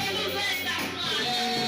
Renouvelle ta foi.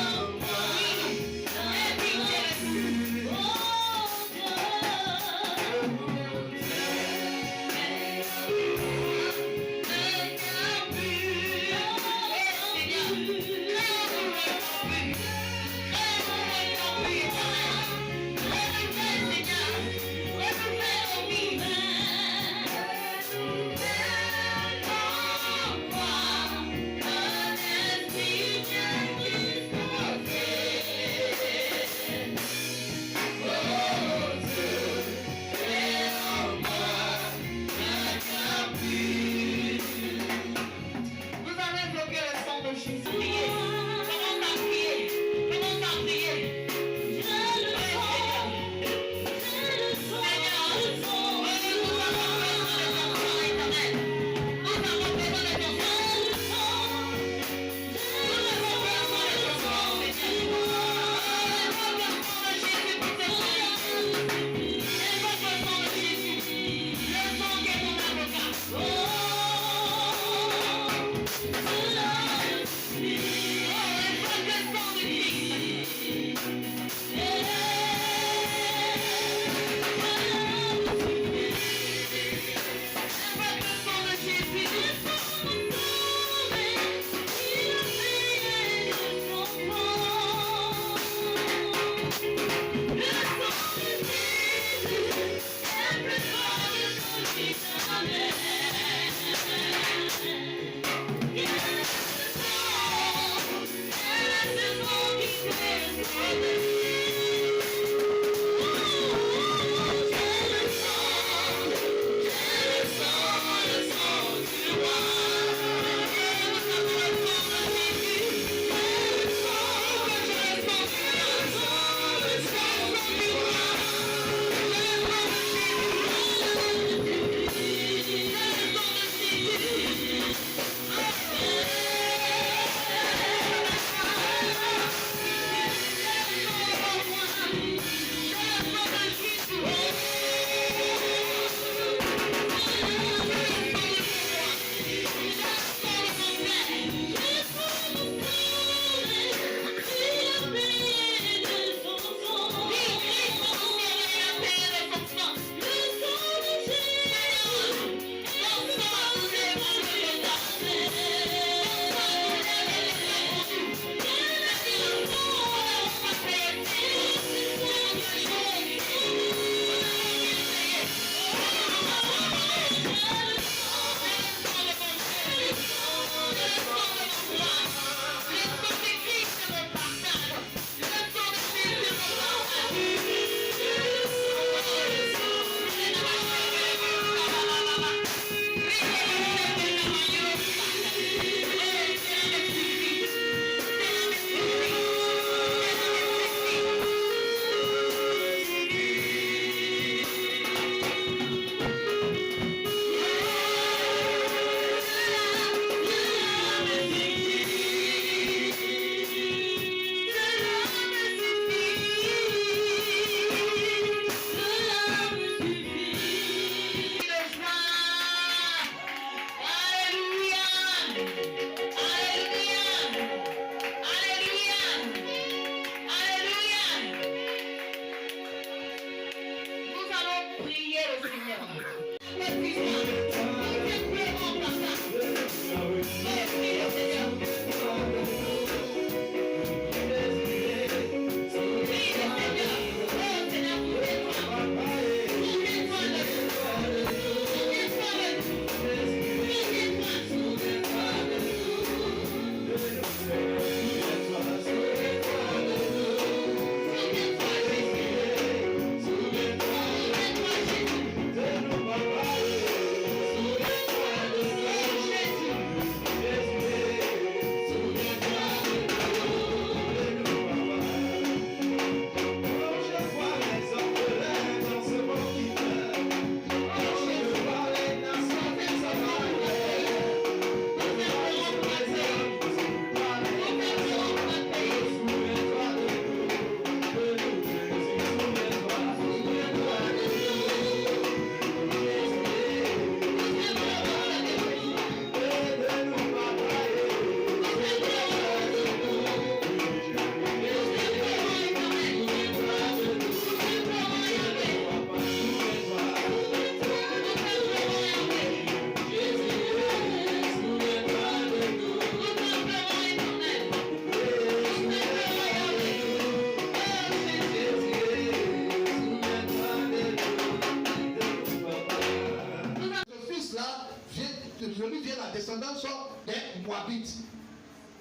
Moabites.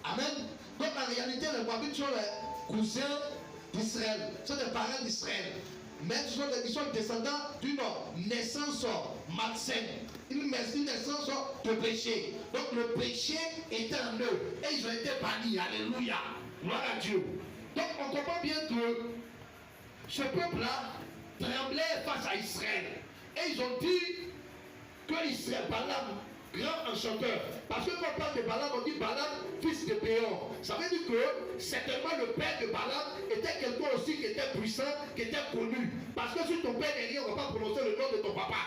Amen. Donc en réalité, les Moabites sont les cousins d'Israël, sont des parents d'Israël. Mais ils sont descendants d'une naissance malsaine, une naissance de péché. Donc le péché était en eux et ils ont été bannis. Alléluia. Gloire à Dieu. Donc on comprend bien que ce peuple-là tremblait face à Israël. Et ils ont dit que Israël, Balaam, grand enchanteur. Parce que quand on parle de Balaam, on dit Balaam, fils de Béor. Ça veut dire que certainement le père de Balaam était quelqu'un aussi qui était puissant, qui était connu. Parce que si ton père n'est rien, on ne va pas prononcer le nom de ton papa.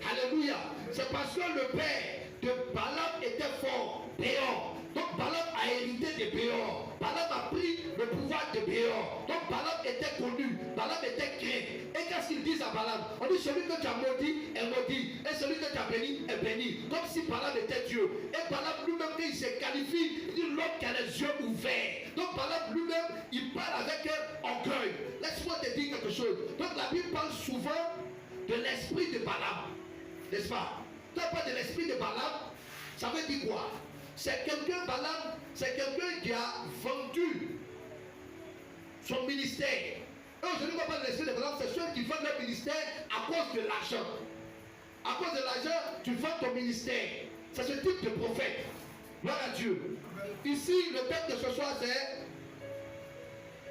Alléluia. C'est parce que le père de Balaam était fort, Béor. Donc Balaam a hérité de Béor. Balaam a pris le pouvoir de Béor. Donc Balaam était connu. Balaam était craint. Et qu'est-ce qu'ils disent à Balaam? On dit celui que tu as maudit est maudit. Et celui que tu as béni est béni. Comme si Balaam était Dieu. Et Balaam lui-même, il se qualifie, il dit l'homme qui a les yeux ouverts. Donc Balaam lui-même, il parle avec orgueil. Laisse-moi te dire quelque chose. Donc la Bible parle souvent de l'esprit de Balaam. N'est-ce pas? Quand on parle de l'esprit de Balaam, ça veut dire quoi? C'est quelqu'un, Balaam, c'est quelqu'un qui a vendu son ministère. Et aujourd'hui, on parle de l'esprit de Balaam, c'est ceux qui vendent leur ministère à cause de l'argent. À cause de l'argent, tu vends ton ministère. C'est ce type de prophète. Gloire à Dieu. Ici, le thème de ce soir, c'est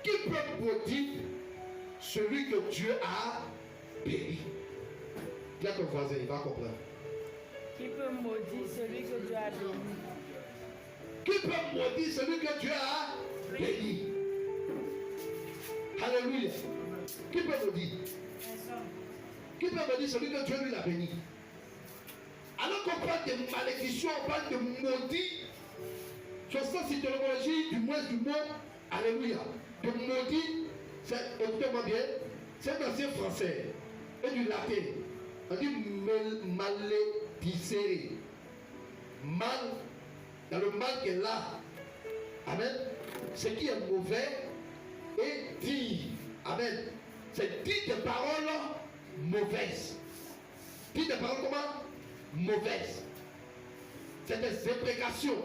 qui peut maudire celui que Dieu a béni? Dis à ton voisin, il va comprendre. Qui peut maudire celui que Dieu a béni? Qui peut maudire celui que Dieu a béni? Alléluia. Qui peut maudire? Qui peut maudire celui que Dieu lui a béni? Alors qu'on parle de malédiction, on parle de maudit. Sur cette étymologie du moins du mot, alléluia. De maudit, écoutez-moi bien, c'est un ancien français et du latin. On dit malédicere. Mal, dans le mal qui est là. Amen. Ce qui est mauvais et dire. Amen. C'est dire des paroles mauvaises. Dire des paroles comment? Mauvaises. C'est des imprécations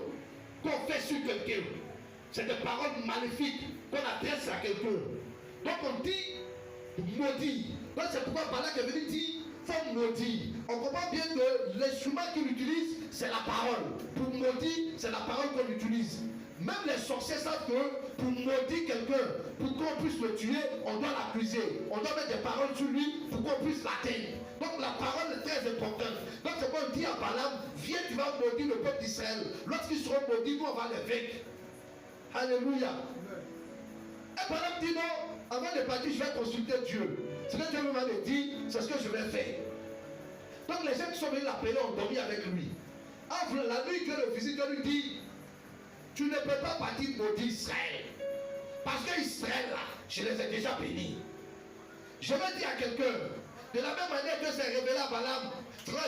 qu'on fait sur quelqu'un. C'est des paroles maléfiques qu'on adresse à quelqu'un. Donc on dit maudit. Donc c'est pourquoi Balak est venu dire faut maudire. On comprend bien que l'instrument qu'il utilise, c'est la parole. Pour maudire, c'est la parole qu'on utilise. Même les sorciers savent que pour maudire quelqu'un, pour qu'on puisse le tuer, on doit l'accuser. On doit mettre des paroles sur lui pour qu'on puisse l'atteindre. Donc la parole est très importante. Donc c'est pourquoi on dit à Balaam, viens, tu vas maudire le peuple d'Israël. Lorsqu'ils seront maudits, nous on va les vaincre. Alléluia. Et Balaam dit non, avant de partir, je vais consulter Dieu. Ce que Dieu m'a dit, c'est ce que je vais faire. Donc les gens qui sont venus l'appeler ont dormi avec lui. Avant la nuit, Dieu le visite, Dieu lui dit, tu ne peux pas partir maudire Israël. Parce que Israël, là, je les ai déjà bénis. Je vais dire à quelqu'un, de la même manière que c'est révélé à Balaam,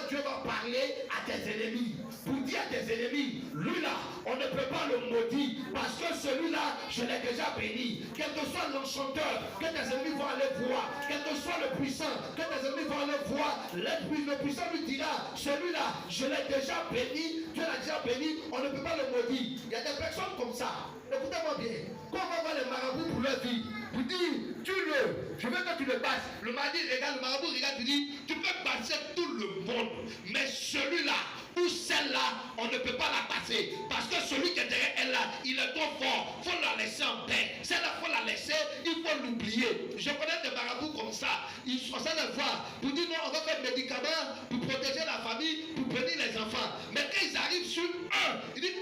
Dieu va parler à tes ennemis. Pour dire à tes ennemis, lui là, on ne peut pas le maudire. Parce que celui-là, je l'ai déjà béni. Quel que soit l'enchanteur, que tes ennemis vont aller voir. Quel que soit le puissant, que tes ennemis vont aller voir. Le puissant lui dira, celui-là, je l'ai déjà béni. Dieu l'a déjà béni, on ne peut pas le maudire. Il y a des personnes comme ça. Écoutez-moi bien. Quand on va voir les marabouts pour leur vie, vous dites, tue-le, je veux que tu le battes. Le mardi regarde, le marabout regarde, tu dis, tu peux passer tout le monde, mais celui-là ou celle-là, on ne peut pas la passer. Parce que celui qui est derrière elle là, il est trop fort. Il faut la laisser en paix. Celle-là, il faut la laisser, il faut l'oublier. Je connais des marabouts comme ça. Ils sont en train de voir. Pour dire non, on va faire des médicaments pour protéger la famille, pour bénir les enfants. Mais quand ils arrivent sur un, ils disent,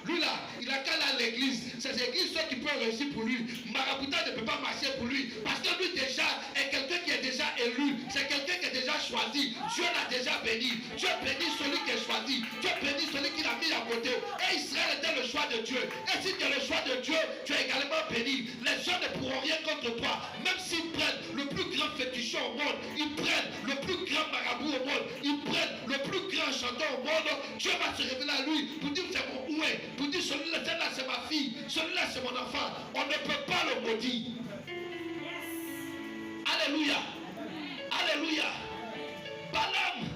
lui là, il a qu'à aller à l'église. C'est l'église qui peut réussir pour lui. Marabouta ne peut pas marcher pour lui. Parce que lui déjà est quelqu'un qui est déjà élu. C'est quelqu'un qui est déjà choisi. Dieu l'a déjà béni. Dieu bénit celui qui est choisi. Dieu bénit celui qui l'a mis à côté. Et Israël était le choix de Dieu. Et si tu es le choix de Dieu, tu es également béni. Les gens ne pourront rien contre toi. Même s'ils prennent le plus grand féticheur au monde, ils prennent le plus grand marabout au monde, ils prennent le plus grand chanteur au monde, Dieu va se révéler à lui pour dire c'est mon oué, pour dire celui-là c'est ma fille, celui-là c'est mon enfant. On ne peut pas le maudire. Alléluia. Alléluia. Balaam,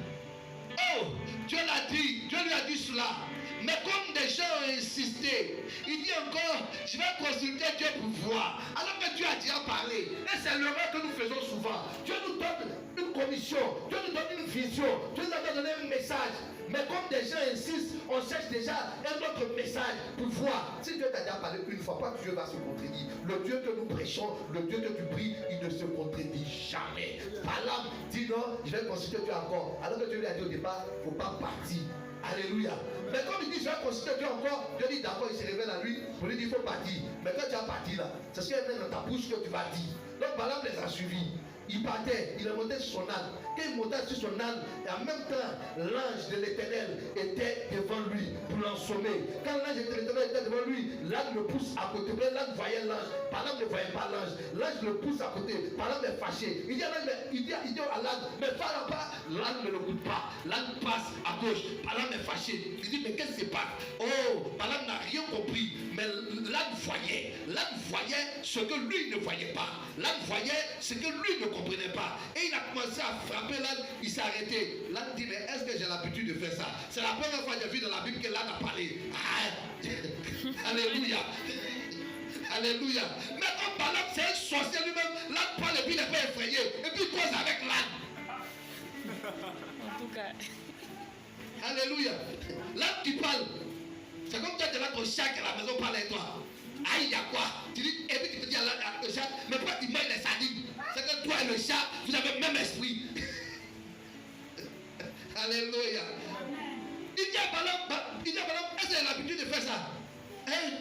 oh, Dieu l'a dit, Dieu lui a dit cela. Mais Mais comme des gens ont insisté, il dit encore, je vais consulter Dieu pour voir. Alors que Dieu a déjà parlé. Et c'est l'erreur que nous faisons souvent. Dieu nous donne une commission, Dieu nous donne une vision, Dieu nous a donné un message. Mais comme des gens insistent, on cherche déjà un autre message pour voir. Si Dieu t'a déjà parlé une fois, pas Dieu va se contredire. Le Dieu que nous prêchons, le Dieu que tu pries, il ne se contredit jamais. Balaam dit non, je vais consulter Dieu encore. Alors que Dieu lui a dit au départ, il ne faut pas partir. Alléluia. Mais comme il dit, je vais consulter Dieu encore, Dieu dit d'accord, il se révèle à lui pour lui dire, il faut partir. Mais quand tu as parti là, c'est ce qu'il y a dans ta bouche que tu vas dire. Donc Balaam les a suivis. Il partait, il est monté sur son âne. Quand il montait sur son âne, et en même temps, l'ange de l'Éternel était devant lui pour l'assommer. Quand l'ange de l'Éternel était devant lui, l'âne le pousse à côté. L'âne voyait l'ange. Balaam ne voyait pas l'ange. L'ange le pousse à côté. Balaam est fâché. Il dit à l'âne, mais va là-bas. L'âne ne le goûte pas. L'âne passe à gauche. Balaam est fâché. Il dit, mais qu'est-ce qui se passe? Oh, Balaam n'a rien compris. Mais l'âne voyait. L'âne voyait ce que lui ne voyait pas. L'âne voyait ce que lui ne comprenait pas. Et il a commencé à frapper l'âne. Il s'est arrêté. L'âne dit, mais est-ce que j'ai l'habitude de faire ça? C'est la première fois que j'ai vu dans la Bible que l'âne a parlé. Alléluia. Alléluia. Mais comme Balaam c'est un sorcier lui-même, l'âne parle et puis il n'est pas effrayé. Et puis il cause avec l'âne. En tout cas. Alléluia. L'âne qui parle. C'est comme toi tu es là, ton chat qui à la maison parle avec toi. Aïe, il y a quoi? Tu dis, et puis tu te dis à le chat, mais pourquoi tu manges les sardines? C'est que toi et le chat, vous avez le même esprit. Alléluia. Il dit à Balaam, est-ce que tu as l'habitude de faire ça? Hein?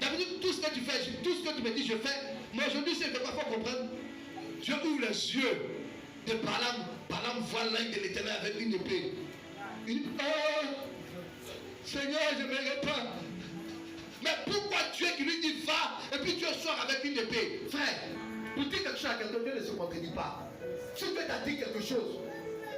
D'habitude, tout ce que tu fais, tout ce que tu me dis, je fais. Mais aujourd'hui, c'est de quoi faut comprendre. Dieu ouvre les yeux de Balaam. Balaam voit l'ange de l'Éternel avec une épée. Il dit, oh, Seigneur, je ne m'aimerais pas. Mais pourquoi Dieu qui lui dit va et puis Dieu sort avec une épée? Frère, pour dire quelque chose à quelqu'un, Dieu ne se contredit pas. Si Dieu t'a dit quelque chose,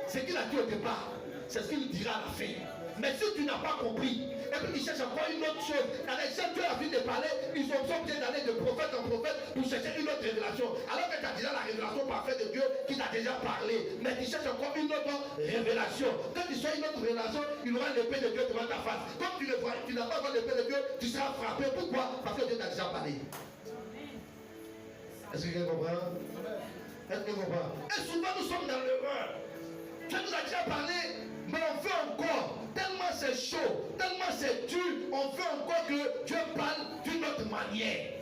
ce qu'il a dit au départ, c'est ce qu'il dira à la fin. Mais si tu n'as pas compris, et puis il cherche encore une autre chose, les gens Dieu a vu de parler, ils ont obligés d'aller de prophète en prophète pour chercher une autre révélation. Alors que tu as déjà la révélation parfaite de Dieu qui t'a déjà parlé. Mais tu cherches encore une autre révélation. Quand tu cherches une autre révélation, il aura l'épée de Dieu devant ta face. Comme tu n'as pas l'épée de Dieu, tu seras frappé. Pourquoi? Parce que Dieu t'a déjà parlé. Est-ce que quelqu'un comprend? Est-ce que quelqu'un comprend? Et souvent nous sommes dans l'erreur. Dieu nous a déjà parlé, mais on veut encore. Tellement c'est chaud, tellement c'est dur, on veut encore que Dieu parle d'une autre manière.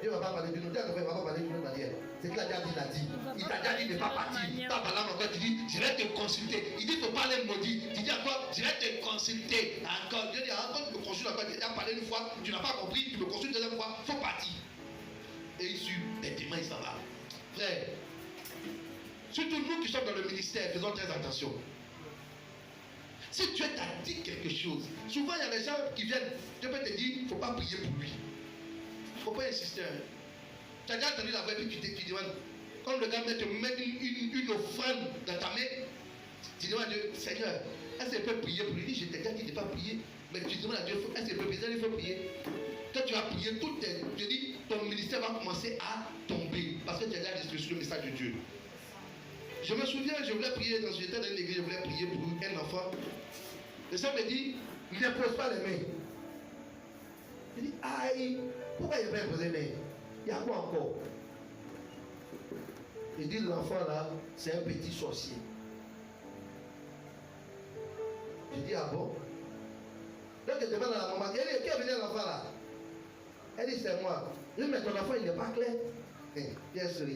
Dieu ne va pas parler d'une autre manière. Dieu ne va pas parler d'une autre manière. C'est qu'il a déjà dit, il a dit. Il t'a déjà dit de ne pas partir. Pas Balaam encore, tu dis, je vais te consulter. Il dit, il ne faut pas aller maudit. Tu dis encore, je vais te consulter. Encore, Dieu dit, encore, tu me consultes encore. Tu as parlé une fois, tu n'as pas compris, tu me consultes une deuxième fois, il faut partir. Et il suit, bêtement, il s'en va. Frère, surtout nous qui sommes dans le ministère, faisons très attention. Si Dieu t'a dit quelque chose, souvent il y a des gens qui viennent, Dieu peut te dire, il ne faut pas prier pour lui. Il ne faut pas insister. Tu as déjà entendu la voix et puis tu demandes, comme le gars te met une offrande dans ta main, tu demandes à Dieu, Seigneur, est-ce qu'il peut prier pour lui? Il dit, je t'ai déjà dit de ne pas prier. Mais tu demandes à Dieu, est-ce qu'il peut prier? Il faut prier. Quand tu vas prier, je dis, ton ministère va commencer à tomber parce que tu as déjà distribué le message de Dieu. Je me souviens, je voulais prier, j'étais dans une église, je voulais prier pour un enfant. Le Seigneur me dit, ne pose pas les mains. Je dis, aïe, pourquoi il ne pas poser les mains? Il y a quoi encore? Il dit, l'enfant là, c'est un petit sorcier. Je dis, ah bon? Donc je demande à la maman, elle dit, qui a venu l'enfant là? Elle dit, c'est moi. Je dis, mais ton enfant, il n'est pas clair. Bien sûr.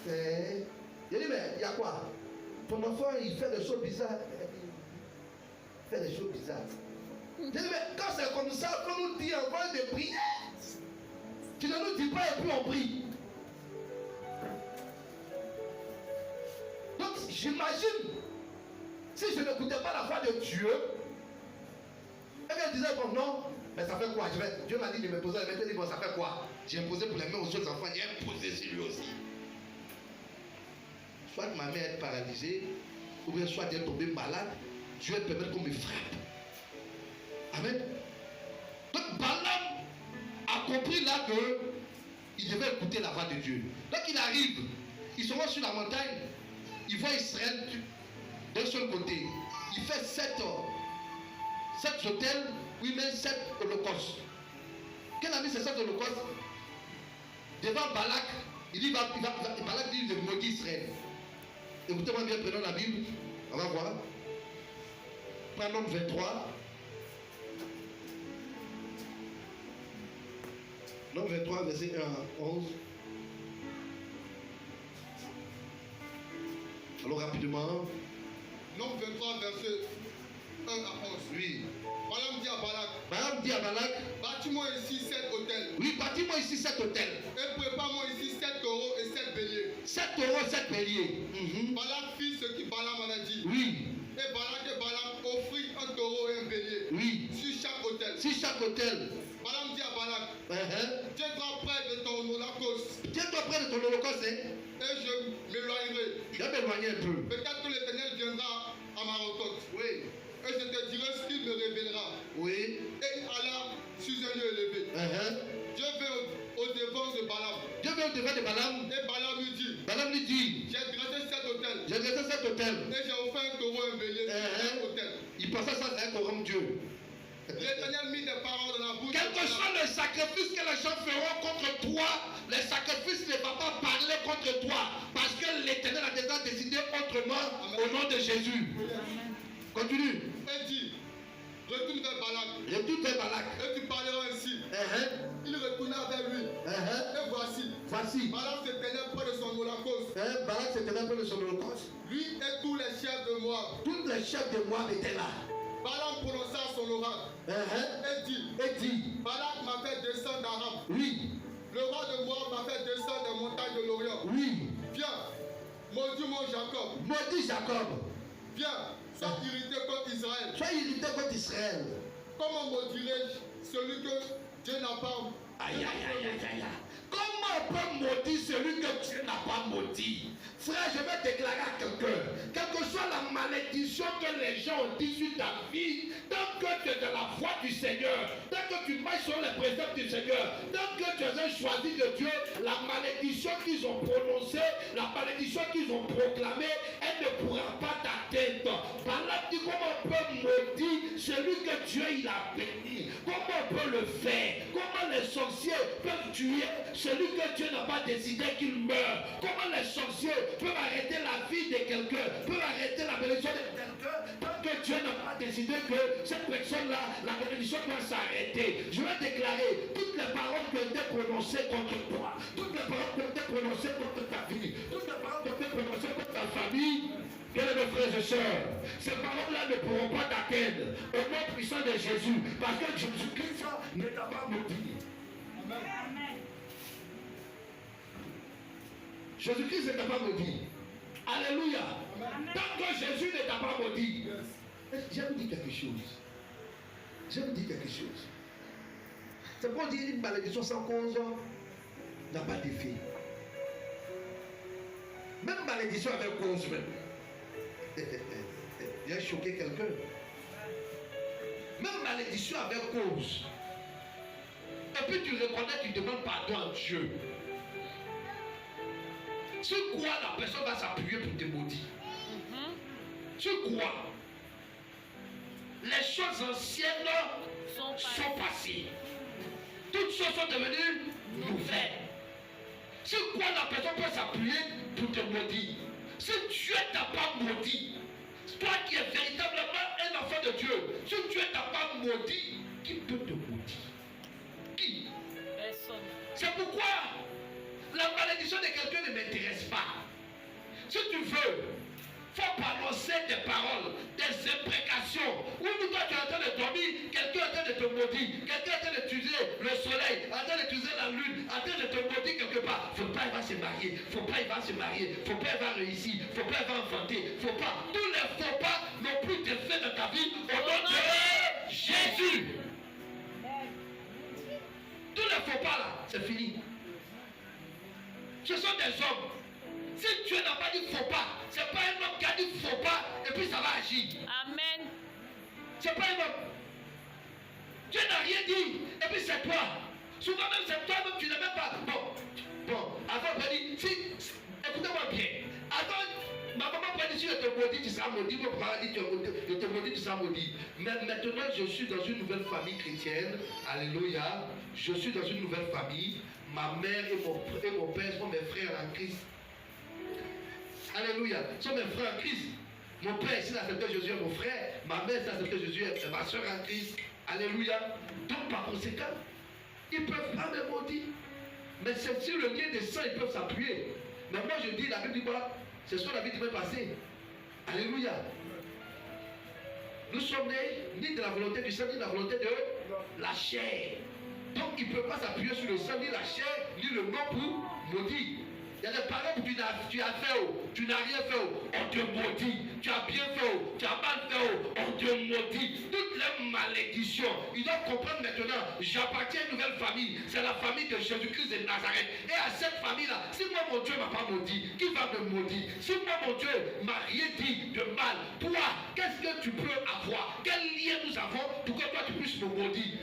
Je dis, mais il y a quoi? Ton enfant, il fait des choses bizarres. Il fait des choses bizarres. Je dis, mais quand c'est comme ça, il faut nous dire encore de prier. Tu ne nous dis pas et puis on prie. Donc, j'imagine, si je n'écoutais pas la voix de Dieu, et qu'elle disait, bon, non, mais ça fait quoi? Dieu m'a dit de me poser les mains. Je dis, bon, ça fait quoi? J'ai imposé pour les mains aux autres enfants, j'ai imposé sur lui aussi. Soit ma mère est paralysée, ou bien soit elle est tombée malade, Dieu permet qu'on me frappe. Amen. Donc Balaam a compris là qu'il devait écouter la voix de Dieu. Donc il arrive, ils se voient sur la montagne, ils voient Israël d'un seul côté. il fait 7 autels, oui, mais 7 holocaustes. Quel a mis ces 7 holocaustes? Devant Balak, Balak dit de maudire Israël. Écoutez-moi bien, prenons la Bible, on va voir. Prenons 23. Nom 23, verset 1 à 11. Alors rapidement. Nom 23, verset 1 à 11. Oui. Balaam dit à Balak. Balaam dit à Balak. Bâtis-moi ici 7 autels. Oui, bâtis-moi ici 7 autels. Et prépare-moi ici 7 taureaux et 7 béliers. 7 taureaux, 7 béliers. Balak fit ce que Balaam en a dit. Oui. Et Balak et Balaam offrirent un taureau et un bélier. Oui. Sur chaque autel. Sur chaque autel. Balaam dit à Balak. Tiens-toi près de ton holocauste. Tiens-toi près de ton holocauste. Et je m'éloignerai. Je vais m'éloigner un peu. Peut-être que l'Éternel viendra à ma rencontre. Oui. Et je te dirai ce qu'il me révélera. Oui. Et il alla sur un lieu élevé. Dieu vint au devant de Balaam. Dieu vint au devant de Balaam. Et Balaam lui dit. Balaam lui dit. J'ai dressé 7 autels. J'ai dressé 7 autels. Et j'ai offert un taureau et un bélier sur chaque autel. Il pensait ça, c'est un coram Dieu. L'Éternel mit des paroles dans la bouche. Quel que soit le sacrifice que les gens feront contre toi, le sacrifice ne va pas parler contre toi. Parce que l'Éternel a déjà décidé autrement. Amen. Au nom de Jésus. Amen. Continue. Et dit, retourne vers Balak. Retourne vers Balak. Et tu parleras ainsi. Il retourna vers lui. Et voici. Balak se tenait près de son holocauste. Balak se tenait près de son holocauste. Lui et tous les chefs de Moab. Tous les chefs de Moab étaient là. Balaam prononça son oracle. Et dit. Balak m'a fait descendre d'Aram. Oui. Le roi de Moab m'a fait descendre des montagnes de l'Orient. Oui. Viens, maudis mon Jacob. Maudis Jacob. Viens, sois irrité contre Israël. Sois irrité contre Israël. Comment maudirai-je celui que Dieu n'a pas? Aïe. Comment on peut maudire celui que Dieu n'a pas maudit? Frère, je vais déclarer à quelqu'un, quelle que soit la malédiction que les gens ont dit sur ta vie, tant que tu es dans la voie du Seigneur, tant que tu marches sur les préceptes du Seigneur, tant que tu es un choisi de Dieu, la malédiction qu'ils ont prononcée, la malédiction qu'ils ont proclamée, elle ne pourra pas t'atteindre. Par là, dit comment on peut maudire celui que Dieu il a béni. Comment on peut le faire? Comment les sorciers peuvent tuer celui que Dieu n'a pas décidé qu'il meure? Comment les sorciers peuvent arrêter la vie de quelqu'un, peuvent arrêter la bénédiction de quelqu'un, tant que Dieu n'a pas décidé que cette personne-là, la bénédiction doit s'arrêter? Je vais déclarer toutes les paroles qui ont été prononcées contre toi, toutes les paroles qui ont été prononcées contre ta vie, toutes les paroles qui ont été prononcées contre ta famille. Bien mes frères et sœurs, ces paroles-là ne pourront pas t'atteindre au nom puissant de Jésus, parce que Jésus-Christ ne t'a pas maudit. Amen. Jésus-Christ ne t'a pas maudit. Alléluia. Amen. Tant que Jésus ne t'a pas maudit. Je vous dis quelque chose. C'est pour dire une malédiction sans cause n'a pas d'effet. Même malédiction avec cause même. J'ai choqué quelqu'un. Même malédiction avec cause. Et puis tu reconnais, tu demandes pardon à Dieu. Sur quoi la personne va s'appuyer pour te maudire? Sur quoi? Les choses anciennes sont passées. Toutes choses sont devenues nouvelles. Sur quoi la personne peut s'appuyer pour te maudire? Si Dieu ne t'a pas maudit, toi qui es véritablement un enfant de Dieu, si Dieu ne t'a pas maudit, qui peut te maudire? Qui? Personne. C'est pourquoi la malédiction de quelqu'un ne m'intéresse pas. Si tu veux, il faut prononcer des paroles, des imprécations. Ou toi tu es en train de dormir, quelqu'un est en train de te maudire, quelqu'un est en train d'utiliser le soleil, en train d'utiliser la lune, en train de te maudire quelque part. Faut pas, il va se marier, faut pas, il va se marier, faut pas, il va réussir, faut pas, il va enfanter, faut pas. Tous les faux pas n'ont plus d'effet dans ta vie au nom de Jésus. Tous les faux pas là, c'est fini. Ce sont des hommes. Si Dieu n'a pas dit faux pas, ce n'est pas un homme qui a dit faux pas et puis ça va agir. Amen. Ce n'est pas un homme. Dieu n'a rien dit et puis c'est toi. Souvent même c'est toi-même, tu n'es même pas. Bon, avant on peut dire, écoutez-moi bien. Avant, ma maman peut dit, si je te maudis, tu seras maudit. Mon papa dit, je te maudis, tu seras maudit. Mais maintenant, je suis dans une nouvelle famille chrétienne. Alléluia. Je suis dans une nouvelle famille. Ma mère et mon père sont mes frères en Christ. Alléluia. Sont mes frères en Christ. Mon père, s'il acceptait Jésus, est mon frère. Ma mère, s'il acceptait Jésus, est ma soeur en Christ. Alléluia. Donc, par conséquent, ils ne peuvent pas me maudire. Mais c'est sur le lien de sang, ils peuvent s'appuyer. Mais moi, je dis, la Bible dit quoi? C'est ce que la vie devait passer. Alléluia. Nous sommes nés ni de la volonté du sang, ni de la volonté de la chair. Donc, ils ne peuvent pas s'appuyer sur le sang, ni la chair, ni le nom pour maudire. Il y a des paroles où tu as fait, tu n'as rien fait, on te maudit. Tu as bien fait, tu as mal fait, on te maudit. Toutes les malédictions, ils doivent comprendre maintenant, j'appartiens à une nouvelle famille. C'est la famille de Jésus-Christ de Nazareth. Et à cette famille-là, si moi mon Dieu ne m'a pas maudit, qui va me maudire? Si moi mon Dieu ne m'a rien dit de mal, toi, qu'est-ce que tu peux avoir? Quel lien nous avons pour que toi tu puisses me maudire?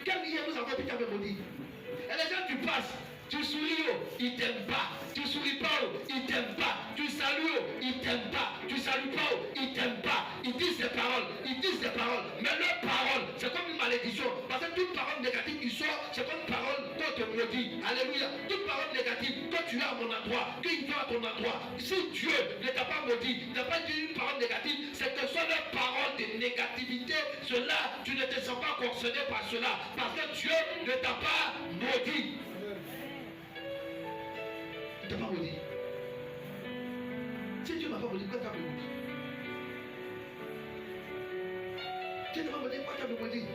Quel lien nous avons pu t'avoir maudit? Et les gens, tu passes, tu souris, ils ne t'aiment pas. Tu souris pas, ils ne t'aiment pas. Tu salues, ils ne t'aiment pas. Tu salues pas, ils ne t'aiment pas. Ils disent des paroles, mais leurs paroles, c'est comme une malédiction. Parce que toute parole négative qui sort, c'est comme une parole qu'on te maudit. Alléluia. Toute parole négative, quand tu es à mon endroit, qu'il vient à ton endroit, si Dieu ne t'a pas maudit, ne t'a pas dit une parole négative, c'est que ce sont leurs paroles de négativité. Cela, tu ne te sens pas concerné par cela. Parce que Dieu ne t'a pas maudit. Il ne t'a pas maudit. Si Dieu ne m'a pas maudit, pourquoi tu as me maudit? Dieu ne m'a maudit, pourquoi tu as me maudit?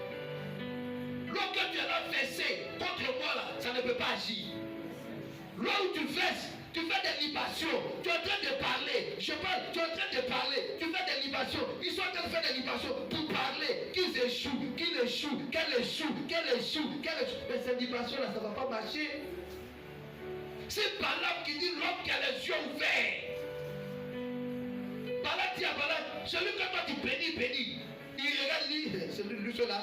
Lorsque tu as versé contre moi, là, ça ne peut pas agir. Là où tu verses, tu fais des libations. Tu es en train de parler. Je parle, tu es en train de parler. Tu fais des libations. Ils sont en train de faire des libations pour parler. Qu'ils échouent, qu'elle échoue. Mais ces libations-là, ça ne va pas marcher. C'est Balaam qui dit l'homme qui a les yeux ouverts. Balaam dit à Balaam, celui que toi tu bénis. Il regarde, il dit, celui-là,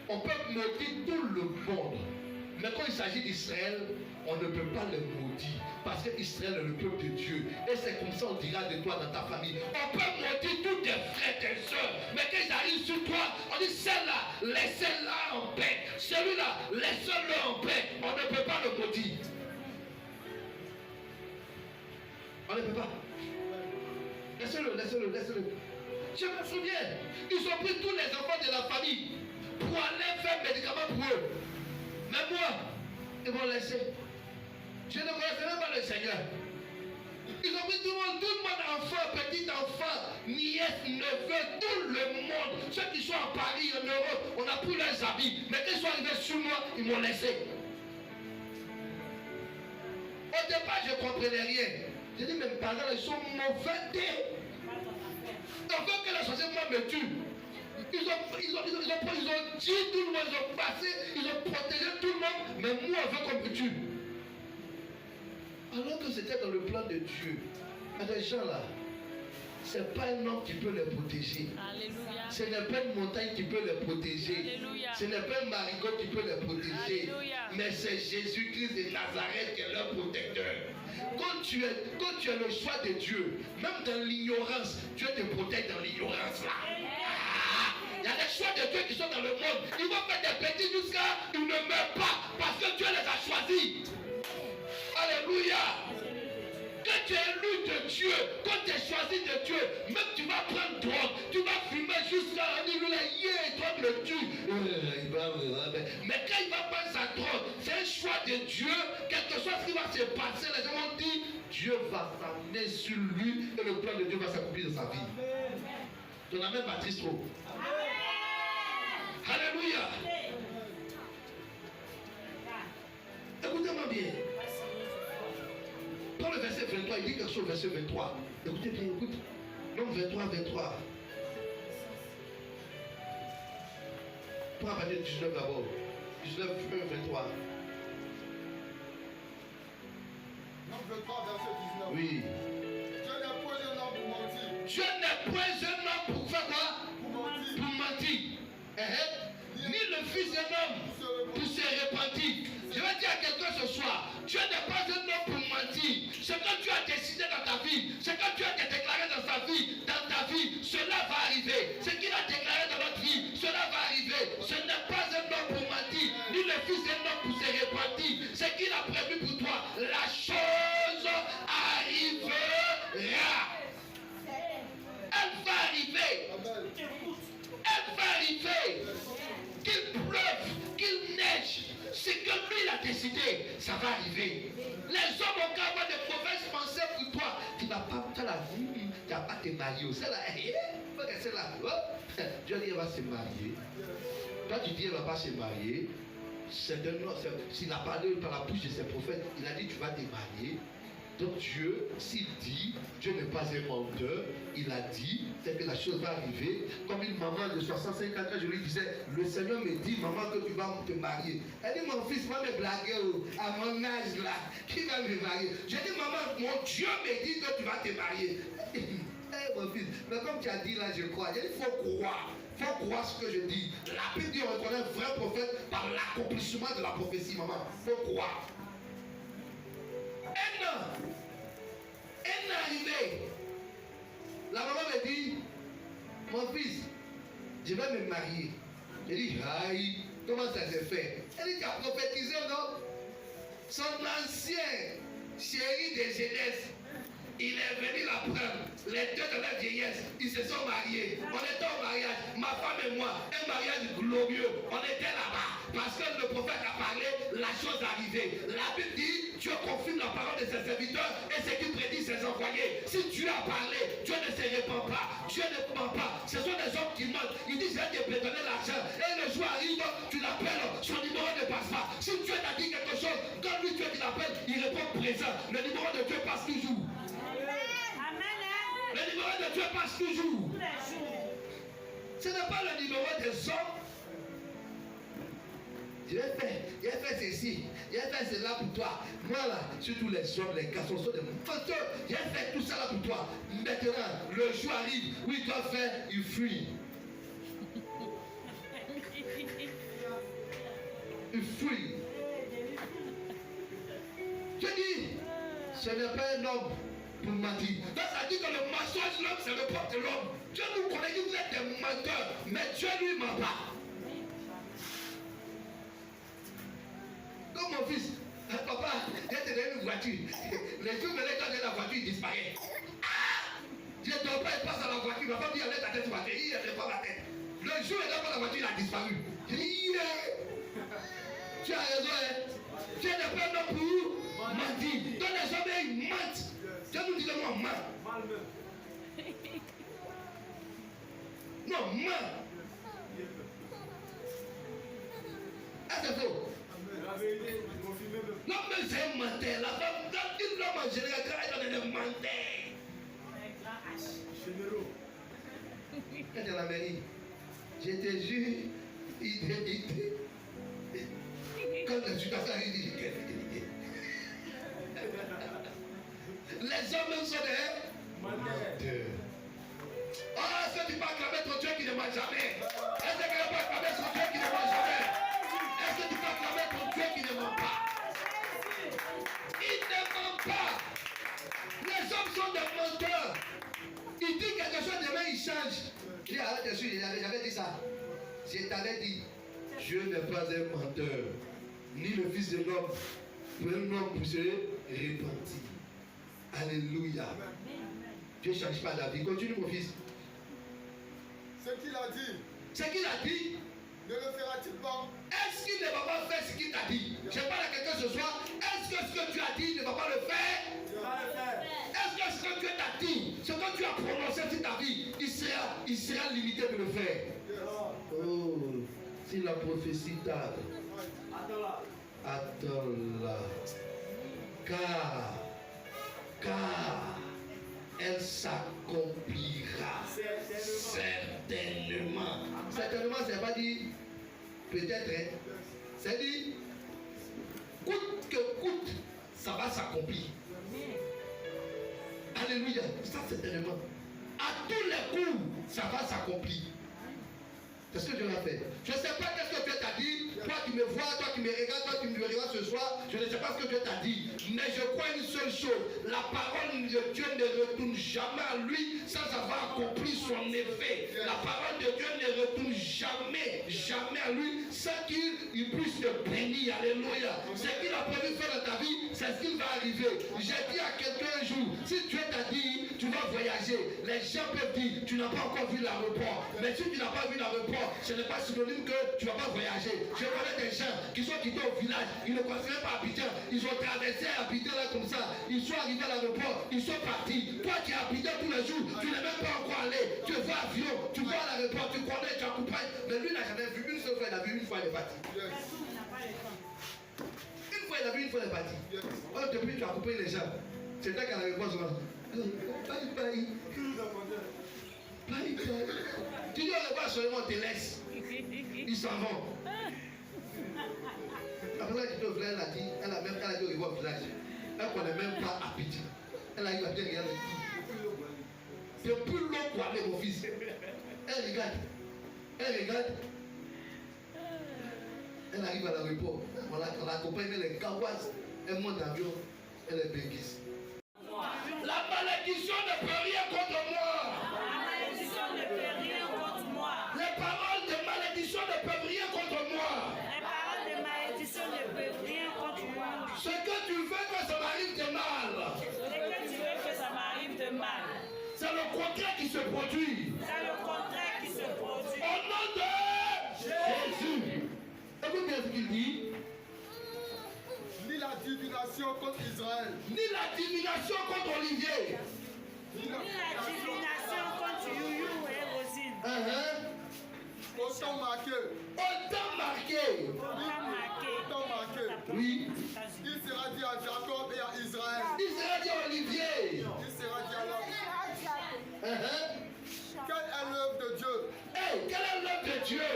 on peut maudire tout le monde. Mais quand il s'agit d'Israël, on ne peut pas le maudire. Parce qu'Israël est le peuple de Dieu. Et c'est comme ça on dira de toi dans ta famille. On peut maudire tous tes frères, tes soeurs. Mais quand ils arrivent sur toi, on dit celle-là, laissez-la en paix. Celui-là, laissez-le en paix. On ne peut pas le maudire. On ne peut pas. Laissez-le. Je me souviens, ils ont pris tous les enfants de la famille pour aller faire médicaments pour eux. Mais moi, ils m'ont laissé. Je ne connaissais même pas le Seigneur. Ils ont pris tout le monde, enfant, petit enfant, nièce, neveu, tout le monde. Ceux qui sont à Paris, en Europe, on a pris leurs habits. Mais quand ils sont arrivés sur moi, ils m'ont laissé. Au départ, je ne comprenais rien. J'ai dit, mes parents, ils sont mauvais. Donc, que la société, moi, me tue. Ils ont dit tout le monde, ils ont passé, ils ont protégé tout le monde, mais moi, je veux qu'on me tue. Alors que c'était dans le plan de Dieu. Mais les gens là, ce n'est pas un homme qui peut les protéger. Alléluia. Ce n'est pas une montagne qui peut les protéger. Alléluia. Ce n'est pas un marigot qui peut les protéger. Alléluia. Mais c'est Jésus-Christ de Nazareth qui est leur protecteur. Quand tu as le choix de Dieu, même dans l'ignorance, Dieu te protège dans l'ignorance là. Il y a des choix de Dieu qui sont dans le monde. Ils vont faire des petits jusqu'à ils ne meurent pas parce que Dieu les a choisis. Alléluia. Quand tu es élu de Dieu, quand tu es choisi de Dieu, même tu vas prendre drogue, tu vas fumer jusqu'à alléluia, toi le tue. Mais quand il va prendre sa drogue, c'est un choix de Dieu, quelque chose qui va se passer, les gens vont dire, Dieu va s'amener sur lui et le plan de Dieu va s'accomplir dans sa vie. Ton amen baptise trop. Alléluia. Écoutez-moi bien. Dans le verset 23, il dit quelque chose au verset 23. Écoutez bien, écoute. Non, 23. Pour parler 19 d'abord. 19, 23. Non, 23, verset 19. Oui. Dieu n'est point un homme pour mentir. Dieu n'est point un homme pour faire quoi? Pour mentir. Ni le fils d'un homme pour se repentir. Je vais dire à quelqu'un ce soir, Dieu n'est pas un homme pour mentir. Ce que tu as décidé dans ta vie, ce que tu as déclaré dans ta vie, cela va arriver. Ce qu'il a déclaré dans notre vie, cela va arriver. Ce n'est pas un homme pour mentir, ni le fils d'un homme pour se repentir. Ce qu'il a prévu pour toi, la chose arrivera. Elle va arriver. Elle va arriver. Qu'il pleuve, qu'il neige, ce que lui il a décidé, ça va arriver. Les hommes ont qu'à avoir de mauvaises pensées pour toi. Tu vas pas faire la vie, tu vas pas te marier. Celle-là, celle-là, Dieu dit, elle va se marier. Toi, tu dis, elle ne va pas se marier. S'il a parlé par la bouche de ses prophètes, il a dit, tu vas te marier. Donc Dieu, s'il dit, Dieu n'est pas un menteur, il a dit, c'est que la chose va arriver. Comme une maman de 65 ans, je lui disais, le Seigneur me dit, maman, que tu vas te marier. Elle dit, mon fils va me blaguer à mon âge là, qui va me marier. J'ai dit, maman, mon Dieu me dit que tu vas te marier. Mon fils, mais comme tu as dit là, je crois. Il faut croire. Il faut croire ce que je dis. La Bible dit, on reconnaît un vrai prophète par l'accomplissement de la prophétie, maman. Il faut croire. Un an arrivé. La maman me dit, mon fils, je vais me marier. Je dis, aïe, comment ça s'est fait? Elle dit, tu as prophétisé, non? Son ancien chéri de jeunesse, il est venu la prendre. Les deux de la vieillesse, ils se sont mariés. On était au mariage, ma femme et moi, un mariage glorieux. On était là-bas. Parce que le prophète a parlé, la chose arrivée. La Bible dit, Dieu confirme la parole de ses serviteurs et ce qu'il prédit ses envoyés. Si Dieu a parlé, Dieu ne se répand pas. Dieu ne ment pas. Ce sont des hommes qui mentent. Ils disent, je vais te donner l'argent. Et le jour arrive, tu l'appelles, son numéro ne passe pas. Si Dieu t'a dit quelque chose, quand lui Dieu l'appelle, il répond présent. Le numéro de Dieu passe toujours. Le numéro de Dieu passe toujours. Ce n'est pas le numéro des hommes. Je vais faire ceci, je vais faire cela pour toi. Moi là, surtout les hommes, les garçons sont des menteurs. Je vais faire tout ça là pour toi. Maintenant, le jour arrive où il doit faire une fruit. Une fruit. Je dis, ce n'est pas un homme pour mentir. Donc ça dit que le mensonge, l'homme, c'est le propre de l'homme. Dieu nous connaît que vous êtes des menteurs, mais Dieu lui ment pas. Comme mon fils, papa, j'ai te donné une voiture. Les jours venez quand j'ai la voiture, il disparaît. Ah! Je ne dors pas, il passe à la voiture. Ma femme dit, allez ta tête sur ma tête. Il ne pas ma tête. Le jour où il n'a pas la voiture, il a disparu. J'ai dit, tu as raison, hein. Dieu n'est pas un homme pour mentir. Donc les hommes, ils mentent. Dieu nous dit le mot ment. Non, ment. Ah, c'est faux. L'homme c'est un menteur. La femme, l'homme en général, quand elle est un menteur. Quand dans la mairie, je te jure, idée. Quand je suis dans ça, il dit, quelle idée. Les hommes sont des menteurs. Oh, est-ce que tu peux acclamer ton Dieu qui ne ment jamais? Est-ce que tu peux acclamer son Dieu qui ne ment jamais? Est-ce que tu peux acclamer ton Dieu qui ne ment pas? Il ne ment pas. Les hommes sont des menteurs. Il dit quelque chose, demain il change. Je dis, arrête dessus, j'avais dit ça. Je t'avais dit, Dieu n'est pas un menteur, ni le fils de l'homme, pour un homme pour se repentir. Alléluia. Dieu ne change pas la vie. Continue mon fils. Ce qu'il a dit. Ce qu'il a dit. Ne le fera-t-il pas? Est-ce qu'il ne va pas faire ce qu'il t'a dit? Je parle à quelqu'un ce soir. Est-ce que ce que tu as dit ne va pas le faire? Est-ce que ce que Dieu t'a dit, ce que tu as prononcé sur ta vie, il sera limité de le faire? Oh, si la prophétie tarde, attends-la. Car elle s'accomplira certainement. Certainement, c'est pas dit peut-être, hein. C'est dit coûte que coûte, ça va s'accomplir. Alléluia, ça certainement. À tous les coups, ça va s'accomplir. C'est ce que Dieu a fait. Je ne sais pas qu'est-ce que Dieu t'a dit. Toi qui me vois, toi qui me regardes, toi qui me regardes ce soir, je ne sais pas ce que Dieu t'a dit. Mais je crois une seule chose. La parole de Dieu ne retourne jamais à lui sans avoir accompli son effet. La parole de Dieu ne retourne jamais à lui sans qu'il puisse te bénir. Alléluia. Ce qu'il a prévu faire dans ta vie, c'est ce qui va arriver. J'ai dit à quelqu'un un jour, si Dieu t'a dit, tu vas voyager. Les gens peuvent dire, tu n'as pas encore vu l'aéroport. Mais si tu n'as pas vu l'aéroport, ce n'est pas synonyme que tu ne vas pas voyager. Je connais des gens qui sont quittés au village, ils ne connaissaient pas Abidjan. Ils ont traversé Abidjan là comme ça. Ils sont arrivés à l'aéroport, ils sont partis. Toi qui es à Abidjan tous les jours, tu n'es même pas encore allé. Tu vas à avion, tu vas à l'aéroport, tu connais, tu accompagnes. Mais lui n'a jamais vu une seule fois, il a vu une fois, il est parti. Une fois, il a vu une fois, il est parti. Alors depuis, tu as accompagné les gens. C'est là qu'à l'aéroport souvent. Bye. Tu dis on le voit seulement, on te laisse. Ils s'en vont. Après là, tu te elle a dit, elle a dit au revoir au village. Elle ne connaît même pas Abidjan. Elle a eu à bien regarder. C'est plus long pour aller mon fils. Elle regarde. Elle arrive à l'aéroport. On l'accompagne, elle est kawas. Elle monte en avion. Elle est béquisse. La malédiction ne peut rien contre moi. La malédiction ne peut rien contre moi. Les paroles de malédiction ne peuvent rien contre moi. Les paroles de malédiction ne peuvent rien contre moi. Ce que tu veux que ça m'arrive de mal, Ce que tu veux que ça m'arrive de mal, c'est le contraire qui se produit. c'est le contraire qui se produit. Au nom de Jésus. Écoute bien ce qu'il dit. Ni la divination contre Israël. Ni la divination contre Olivier. Ni la divination contre Youyou et Rosine. Autant marqué. Autant marqué. Autant marqué. Oui. Il sera dit à Jacob et à Israël. Il sera dit à Olivier. Il sera dit à l'homme. Quelle est l'œuvre de Dieu? Hey, quelle est l'œuvre de Dieu?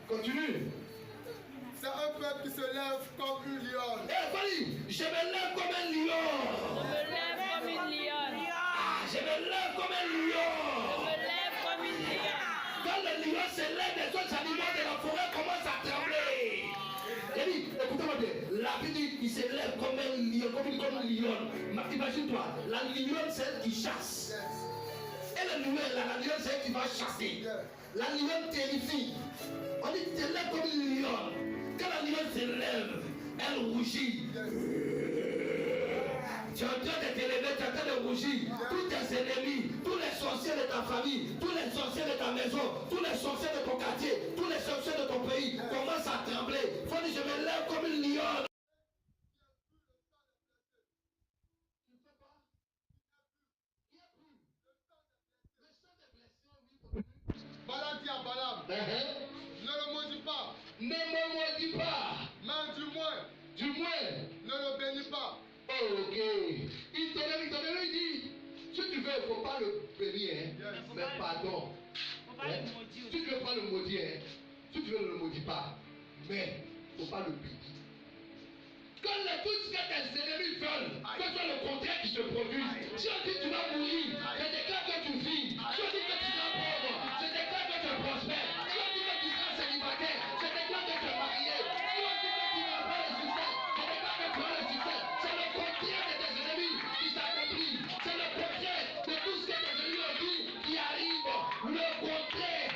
Continue. C'est un peuple qui se lève comme une lionne. Je me lève comme un lion. Je me lève comme une lionne. Je me lève comme un lion. Je me lève comme une lionne. Quand le lion se lève, les autres animaux de la forêt commencent à trembler. Il dit, écoutez-moi bien, la Bible dit, il se lève comme un lion, comme une lionne. Imagine-toi, la lionne c'est elle qui chasse. Et la lionne c'est elle qui va chasser. La lionne terrifie. On dit, tu te lèves comme une lionne. Quand la lionne se lève, elle rougit. Tu es en train de te lever, tu es en train de rougir. Tous tes ennemis, tous les sorciers de ta famille, tous les sorciers de ta maison, tous les sorciers de ton quartier, tous les sorciers de ton pays commencent à trembler. Il faut dire, je me lève comme une lionne. Balaam dit à Balaam. Ne le maudis pas. Ne me maudis pas. Mais Du moins, ne le bénis pas. Oh, ok. Il dit, si tu veux, il ne faut pas le bénir, mais pardon. Si tu veux pas le maudire, si tu veux ne le maudis pas, mais il ne faut pas le bénir. Quand tout ce que tes ennemis veulent, que ce soit le contraire qui se produit. Si on dit que tu vas mourir, je déclare que tu vis. Si on dit que tu seras pauvre, je déclare que tu prospères. Si on dit que tu seras célibataire, je déclare que tu es marié. Si on dit que tu n'as pas le succès, je déclare que tu as le succès. C'est le contraire de tes ennemis qui s'accomplit. C'est le contraire de tout ce que tes ennemis ont dit qui arrive. Le contraire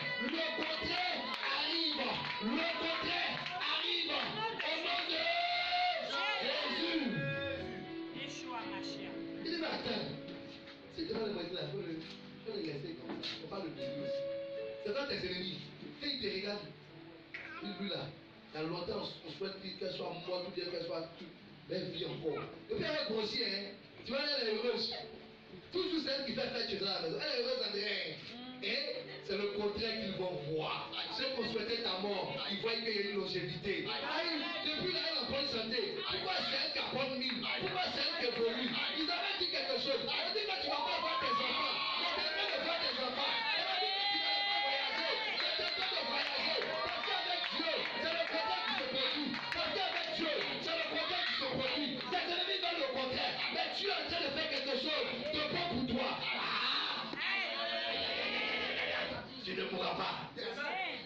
arrive. Le contraire arrive. Au nom de Jésus. Yeshua Mashiach. Il dit, mais attends, si tu vas le moitié là, il faut le laisser comme ça. Il ne faut pas le bénir aussi. C'est dans tes ennemis. Quand ils te regardent, lui là, dans longtemps, on souhaite qu'elle soit morte ou bien qu'elle soit toute, mais elle vit encore. Et puis elle est grossière, hein. Tu vois, elle est heureuse. Toujours celle qui fait fête chez elle à la maison. Elle est heureuse en rien. Et c'est le contraire qu'ils vont voir. Ceux qui souhaitaient ta mort, ils voient qu'il y a une longévité. Depuis là, elle a bonne santé. Pourquoi c'est elle qui a bonne mine? Pourquoi c'est elle qui évolue? Ils avaient dit quelque chose. Elle a dit que tu ne vas pas voir tes enfants. Mais tu es en train de voir tes enfants. Elle a dit que tu n'allais pas voyager. Mais tu es en train de voyager. Parce qu'avec Dieu, c'est le contraire qui se produit. Parce qu'avec Dieu, c'est le contraire qui se produit. Tes ennemis veulent le contraire. Mais tu es en train de faire quelque chose de bon pour toi. Tu ne mourras pas.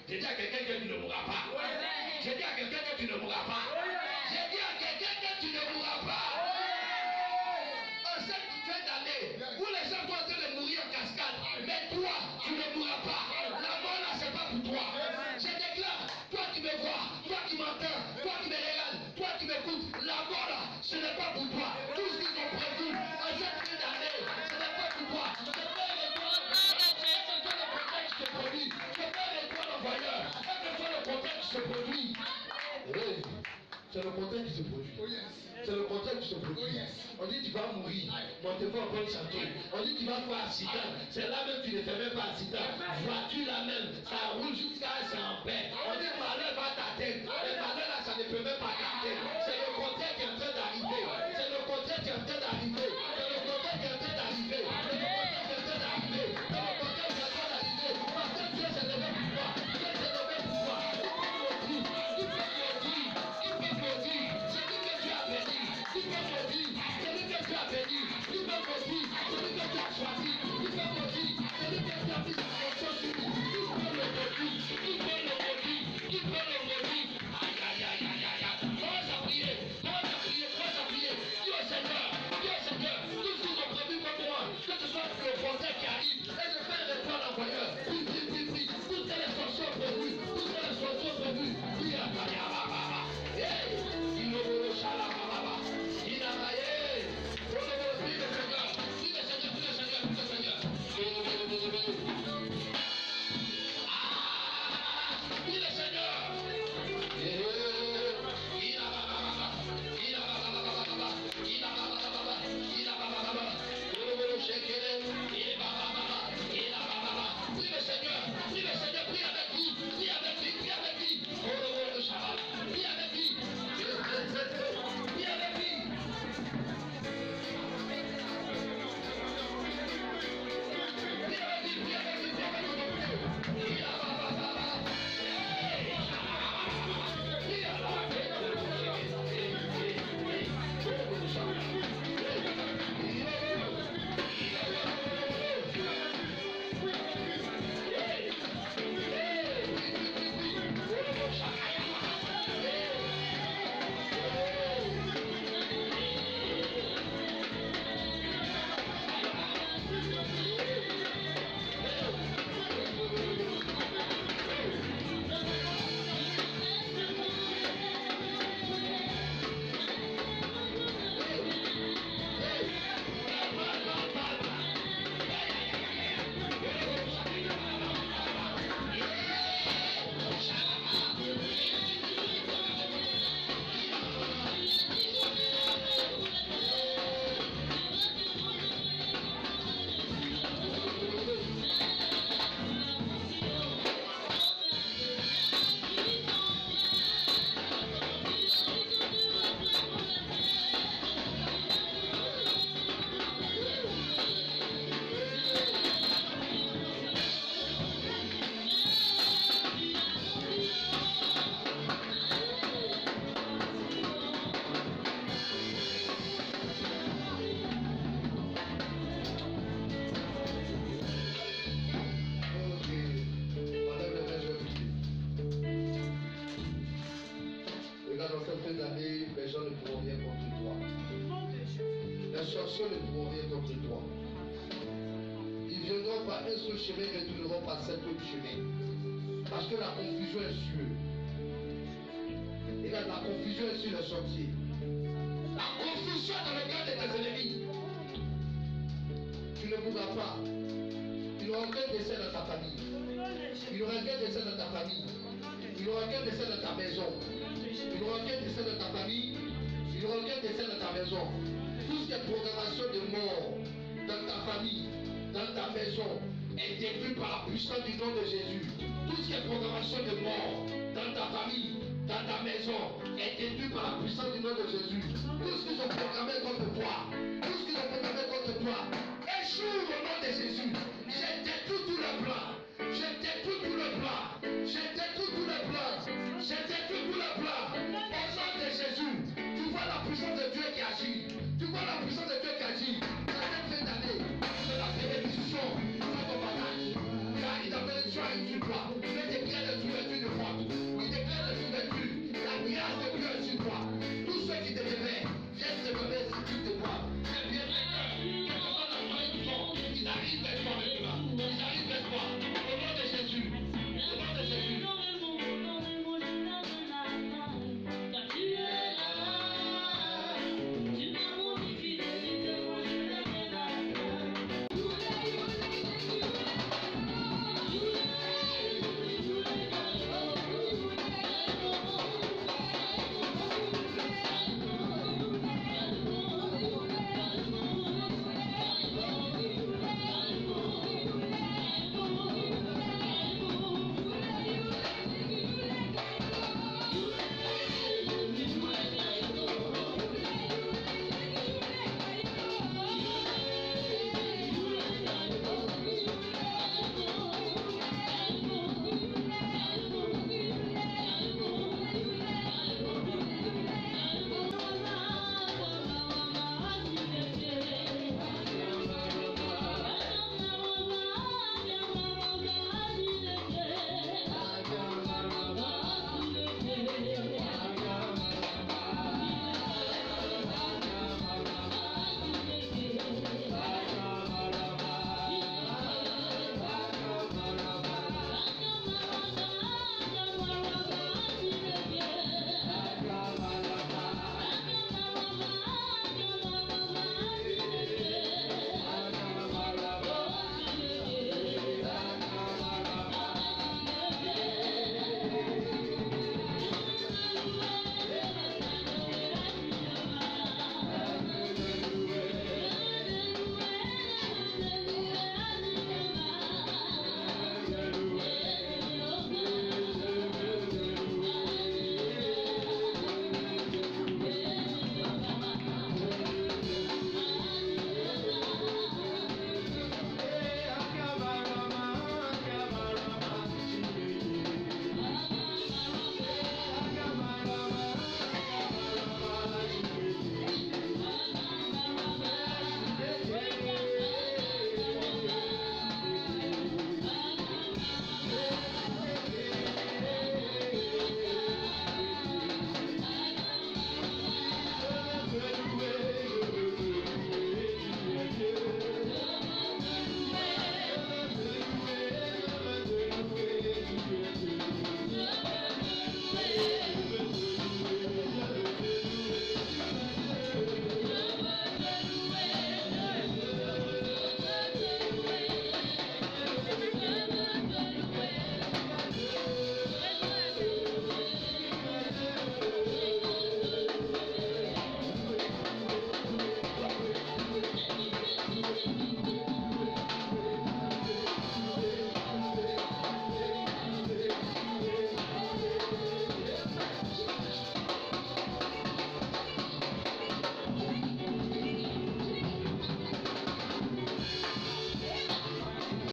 J'ai dit à quelqu'un que tu ne mourras pas. J'ai dit à quelqu'un que tu ne mourras pas. J'ai dit à quelqu'un que tu ne mourras pas. En cette fin d'année, où les gens sont en train de mourir en cascade, mais toi, tu ne mourras pas. La mort là, c'est pas pour toi. Je déclare, toi qui me vois, toi qui m'entends, toi qui me regardes, toi qui m'écoutes, la mort là, ce n'est pas pour toi. Tout ce qu'ils ont prévu en cette fin d'année, ce n'est pas pour toi. Je fais le contexte qui se produit. Je fais le point d'envoyeur. Quel que soit le contexte qui se produit. Oui, c'est le contexte qui se produit. C'est le contexte qui se produit. On dit tu vas mourir, mais on te fait en bonne santé. On dit tu vas faire accident. C'est là même tu ne fais même pas accident. Voiture là même, ça roule jusqu'à c'est en paix. On dit malheur va t'atteindre. Mais malheur là, ça ne peut même pas t'atteindre. C'est le contexte qui est en train d'arriver. C'est le contexte qui est en train d'arriver. C'est le contexte qui est en train d'arriver. C'est le contexte qui est en train d'arriver. C'est le contexte qui est en train d'arriver. Parce que Dieu s'est levé pour toi. Dieu s'est levé pour toi. Il peut maudire. Il peut maudire. C'est lui que tu as béni. Il peut maudire. C'est lui que tu as béni. Il peut maudire. C'est lui que tu as choisi. Il peut maudire. C'est lui que tu as mis en fonction sur lui. Il peut le maudire. Il peut le maudire. Il peut le maudire. Aïe, aïe, aïe, aïe, aïe. Commence à prier. Commence à prier. Commence à prier. Dis au Seigneur. Dis au Seigneur. Tout ce qu'ils ont prévu pour moi. Que ce soit le procès qui arrive. Et je fais le point d'envoyeur. Prie, prie, prie, prie. Toutes les chansons prévues. Toutes les chansons prévues. Prie à Kaya. Hey! Il me veut Shalababa. Il a maillé. Prie le Seigneur. Prie le Seigneur. Prie le Seigneur. Prie le Seigneur. Prie le Seigneur. Il a baba. Il a baba. Il a baba. Il a baba. Il a baba. Il a baba. Prie le Seigneur. Prie le Seigneur. Prie avec lui. Prie avec lui. Prie avec lui. Prie avec lui. Prie avec lui. Chemin que nous n'aurons pas cet autre chemin. Parce que la confusion est sûre. Et là, la confusion est sur le sentier. La confusion dans le cœur de tes ennemis. Tu ne mourras pas. Il n'y aura aucun décès dans ta famille. Il n'y aura aucun décès dans ta famille. Il n'y aura aucun décès dans ta maison. Il n'y aura aucun décès dans ta famille. Il n'y aura aucun décès dans ta maison. Tout ce qui est programmation de mort dans ta famille, dans ta maison, est détruit par la puissance du nom de Jésus. Tout ce qui est programmation de mort dans ta famille, dans ta maison, est détruit par la puissance du nom de Jésus. Tout ce qu'ils ont programmé contre toi, tout ce qu'ils ont programmé contre toi, échoue au nom de Jésus. Je détruis tout le plan. Je détruis tout le plan. Je détruis tout le plan. Je détruis tout le plan. Au nom de Jésus, tu vois la puissance de Dieu qui agit. Tu vois la puissance de Dieu qui agit. Dans cette fin d'année, c'est la bénédiction. Car il a bénédiction sois libre. Je déclare la